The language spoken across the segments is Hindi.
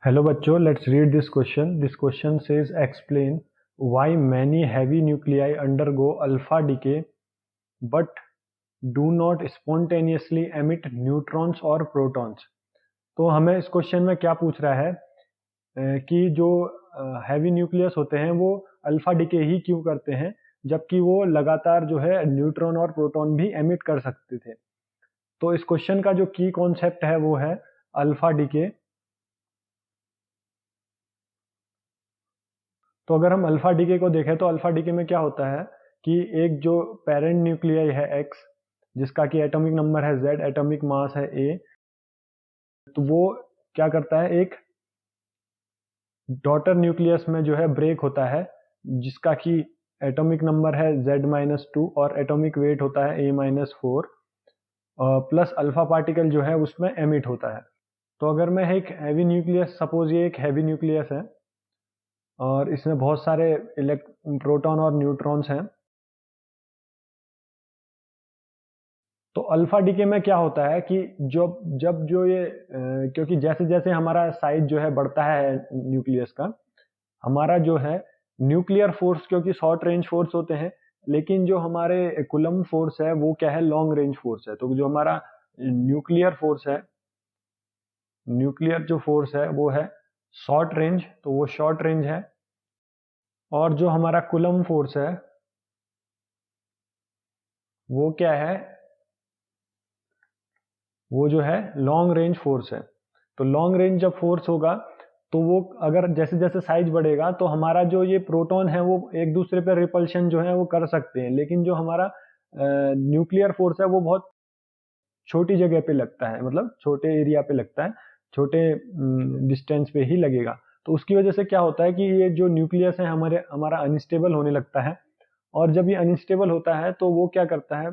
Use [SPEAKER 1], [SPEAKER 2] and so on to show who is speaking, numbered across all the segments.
[SPEAKER 1] Hello बच्चों, let's read this question. This question says explain why many heavy nuclei undergo alpha decay but do not spontaneously emit neutrons or protons. तो हमें इस क्वेश्चन में क्या पूछ रहा है कि जो हैवी न्यूक्लियस होते हैं वो अल्फा डिके ही क्यों करते हैं जबकि वो लगातार जो है न्यूट्रॉन और प्रोटॉन भी एमिट कर सकते थे। तो इस क्वेश्चन का जो की कॉन्सेप्ट है वो है अल्फा डिके। तो अगर हम अल्फा डीके को देखें तो अल्फा डीके में क्या होता है कि एक जो पेरेंट न्यूक्लियाई है एक्स, जिसका कि एटॉमिक नंबर है जेड, एटॉमिक मास है ए, तो वो क्या करता है, एक डॉटर न्यूक्लियस में जो है ब्रेक होता है जिसका कि एटॉमिक नंबर है Z-2 और एटॉमिक वेट होता है A-4 प्लस अल्फा पार्टिकल जो है उसमें एमिट होता है। तो अगर मैं एक हैवी न्यूक्लियस, सपोज ये एक हैवी न्यूक्लियस है और इसमें बहुत सारे प्रोटॉन और न्यूट्रॉन्स हैं, तो अल्फा डीके में क्या होता है कि जब जब जो ये क्योंकि जैसे जैसे हमारा साइज जो है बढ़ता है न्यूक्लियस का, हमारा जो है न्यूक्लियर फोर्स, क्योंकि शॉर्ट रेंज फोर्स होते हैं, लेकिन जो हमारे कुलम फोर्स है वो क्या है, लॉन्ग रेंज फोर्स है। तो जो हमारा न्यूक्लियर फोर्स है, न्यूक्लियर जो फोर्स है वो है शॉर्ट रेंज, तो वो शॉर्ट रेंज है। और जो हमारा कुलम फोर्स है वो क्या है, वो जो है लॉन्ग रेंज फोर्स है। तो लॉन्ग रेंज जब फोर्स होगा तो वो अगर जैसे जैसे साइज बढ़ेगा तो हमारा जो ये प्रोटॉन है वो एक दूसरे पर रिपल्शन जो है वो कर सकते हैं, लेकिन जो हमारा न्यूक्लियर फोर्स है वो बहुत छोटी जगह पे लगता है, मतलब छोटे एरिया पे लगता है, छोटे डिस्टेंस पे ही लगेगा। तो उसकी वजह से क्या होता है कि ये जो न्यूक्लियस है हमारा अनस्टेबल होने लगता है। और जब ये अनस्टेबल होता है तो वो क्या करता है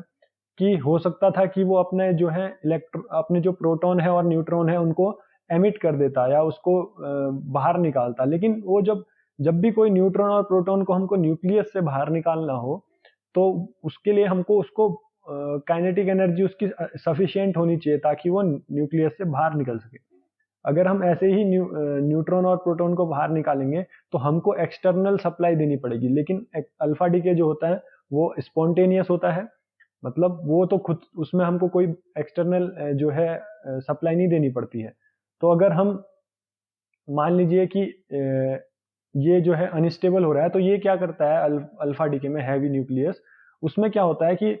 [SPEAKER 1] कि हो सकता था कि वो अपने जो है अपने जो प्रोटॉन है और न्यूट्रॉन है उनको एमिट कर देता या उसको बाहर निकालता, लेकिन वो जब जब भी कोई न्यूट्रॉन और प्रोटॉन को हमको न्यूक्लियस से बाहर निकालना हो तो उसके लिए हमको उसको काइनेटिक एनर्जी उसकी सफिशिएंट होनी चाहिए ताकि वो न्यूक्लियस से बाहर निकल सके। अगर हम ऐसे ही न्यूट्रॉन और प्रोटॉन को बाहर निकालेंगे तो हमको एक्सटर्नल सप्लाई देनी पड़ेगी, लेकिन अल्फा डीके जो होता है वो स्पॉन्टेनियस होता है, मतलब वो तो खुद उसमें हमको कोई एक्सटर्नल जो है सप्लाई नहीं देनी पड़ती है। तो अगर हम मान लीजिए कि ये जो है अनस्टेबल हो रहा है तो ये क्या करता है, अल्फा डीके में हैवी न्यूक्लियस, उसमें क्या होता है कि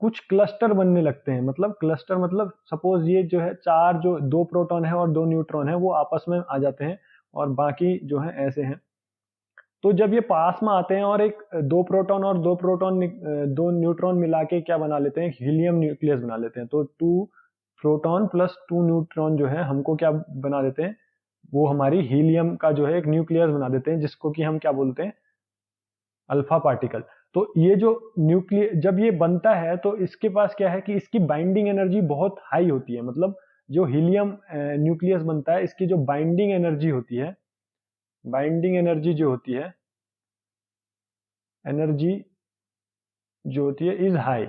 [SPEAKER 1] कुछ क्लस्टर बनने लगते हैं। मतलब क्लस्टर मतलब सपोज ये जो है चार, जो दो प्रोटॉन है और दो न्यूट्रॉन है वो आपस में आ जाते हैं और बाकी जो है ऐसे हैं। तो जब ये पास में आते हैं और एक दो प्रोटॉन और दो न्यूट्रॉन मिला के क्या बना लेते हैं, हीलियम न्यूक्लियस बना लेते हैं। तो 2 प्रोटॉन प्लस 2 न्यूट्रॉन जो है हमको क्या बना देते हैं, वो हमारी हीलियम का जो है एक न्यूक्लियस बना देते हैं, जिसको कि हम क्या बोलते हैं, अल्फा पार्टिकल। तो ये जो न्यूक्लियस जब ये बनता है तो इसके पास क्या है कि इसकी बाइंडिंग एनर्जी बहुत हाई होती है। मतलब जो हीलियम न्यूक्लियस बनता है इसकी जो बाइंडिंग एनर्जी होती है, बाइंडिंग एनर्जी जो होती है, एनर्जी जो होती है इज हाई।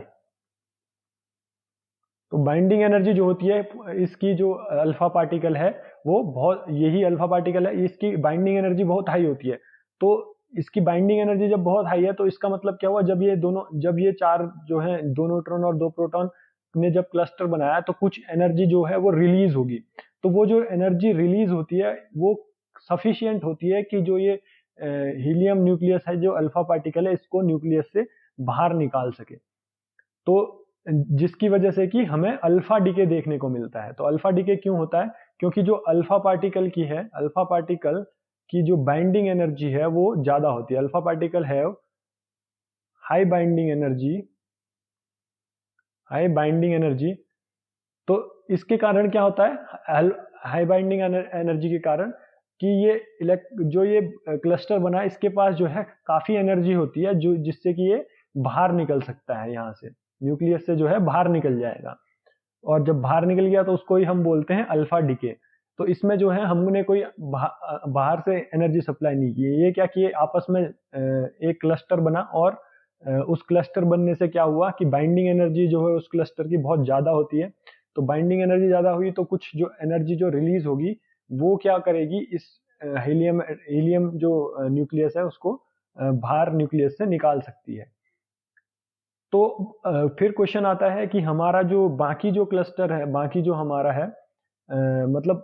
[SPEAKER 1] तो बाइंडिंग एनर्जी जो होती है इसकी, जो अल्फा पार्टिकल है वो बहुत, यही अल्फा पार्टिकल है, इसकी बाइंडिंग एनर्जी बहुत हाई होती है। तो इसकी बाइंडिंग एनर्जी जब बहुत हाई है तो इसका मतलब क्या हुआ, जब ये चार जो है, दो न्यूट्रॉन और दो प्रोटॉन ने जब क्लस्टर बनाया तो कुछ एनर्जी जो है वो रिलीज होगी। तो वो जो एनर्जी रिलीज होती है वो सफिशियंट होती है कि जो ये हीलियम न्यूक्लियस है, जो अल्फा पार्टिकल है, इसको न्यूक्लियस से बाहर निकाल सके। तो जिसकी वजह से कि हमें अल्फा डीके देखने को मिलता है। तो अल्फा डीके क्यों होता है, क्योंकि जो अल्फा पार्टिकल की है, अल्फा पार्टिकल की जो बाइंडिंग एनर्जी है वो ज्यादा होती है। Alpha particle have high binding energy, high binding energy. तो इसके कारण क्या होता है, हाई बाइंडिंग एनर्जी के कारण कि ये जो ये क्लस्टर बना है इसके पास जो है काफी एनर्जी होती है, जो जिससे कि ये बाहर निकल सकता है, यहाँ से न्यूक्लियस से जो है बाहर निकल जाएगा। और जब बाहर निकल गया तो उसको ही हम बोलते हैं अल्फा डीके। तो इसमें जो है हमने कोई बाहर से एनर्जी सप्लाई नहीं की, ये क्या किए, आपस में एक क्लस्टर बना और उस क्लस्टर बनने से क्या हुआ कि बाइंडिंग एनर्जी जो है उस क्लस्टर की बहुत ज्यादा होती है। तो बाइंडिंग एनर्जी ज्यादा हुई तो कुछ जो एनर्जी जो रिलीज होगी वो क्या करेगी, इस हीलियम हीलियम जो न्यूक्लियस है उसको बाहर न्यूक्लियस से निकाल सकती है। तो फिर क्वेश्चन आता है कि हमारा जो बाकी जो क्लस्टर है, बाकी जो हमारा है मतलब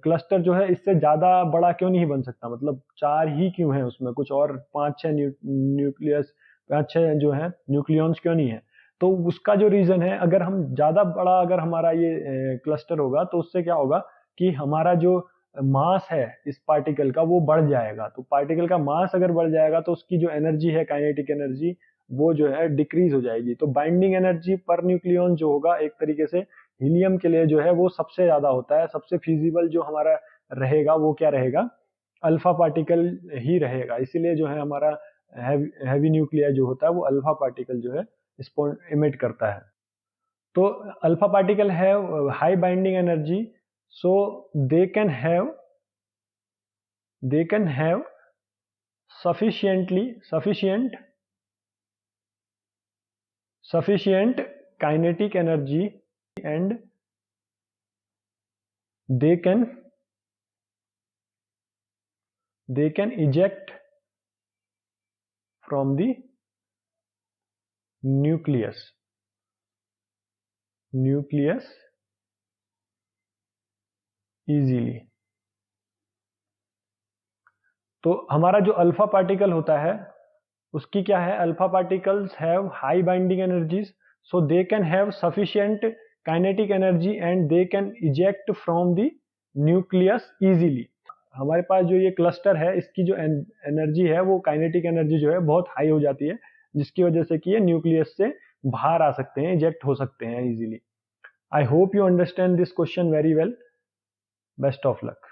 [SPEAKER 1] क्लस्टर जो है इससे ज़्यादा बड़ा क्यों नहीं बन सकता, मतलब 4 ही क्यों है उसमें, कुछ और 5-6 न्यूक्लियस 5-6 जो है न्यूक्लियॉन्स क्यों नहीं है। तो उसका जो रीज़न है, अगर हम ज़्यादा बड़ा अगर हमारा ये क्लस्टर होगा तो उससे क्या होगा कि हमारा जो मास है इस पार्टिकल का वो बढ़ जाएगा। तो पार्टिकल का मास अगर बढ़ जाएगा तो उसकी जो एनर्जी है, काइनेटिक एनर्जी, वो जो है डिक्रीज हो जाएगी। तो बाइंडिंग एनर्जी पर न्यूक्लियॉन जो होगा एक तरीके से हीलियम के लिए जो है वो सबसे ज्यादा होता है। सबसे फिजिबल जो हमारा रहेगा वो क्या रहेगा, अल्फा पार्टिकल ही रहेगा। इसीलिए जो है हमारा हैवी न्यूक्लियर जो होता है वो अल्फा पार्टिकल जो है इमिट करता है। तो alpha particle have high binding energy, so they can have sufficient kinetic energy, and they can eject from the nucleus easily। तो हमारा जो अल्फा पार्टिकल होता है उसकी क्या है, alpha particles have high binding energies, so they can have sufficient kinetic energy and they can eject from the nucleus easily. हमारे पास जो ये क्लस्टर है इसकी जो एनर्जी है वो काइनेटिक एनर्जी जो है बहुत हाई हो जाती है, जिसकी वजह से कि ये न्यूक्लियस से बाहर आ सकते हैं, इजेक्ट हो सकते हैं easily. I hope you understand this question very well. Best of luck.